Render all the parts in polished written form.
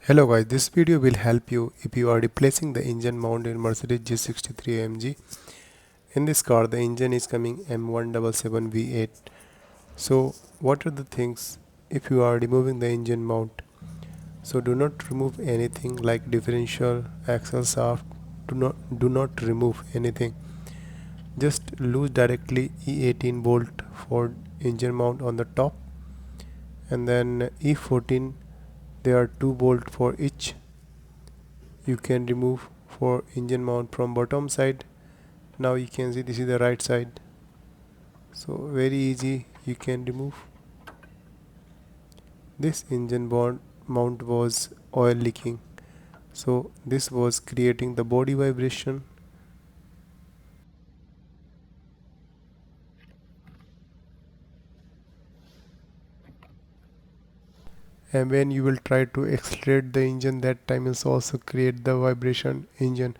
Hello guys, this video will help you if you are replacing the engine mount in Mercedes G63 AMG. In this car the engine is coming M177 V8. So what are the things if you are removing the engine mount? So do not remove anything like differential, axle shaft. Do not remove anything. Just lose directly E18 bolt for engine mount on the top, and then E14 there are 2 bolt for each. You can remove for engine mount from bottom side. Now you can see this is the right side, so very easy you can remove. This engine mount was oil leaking, so this was creating the body vibration. And when you will try to accelerate the engine, that time is also create the vibration engine.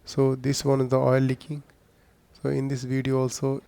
So this one is the oil leaking. So in this video also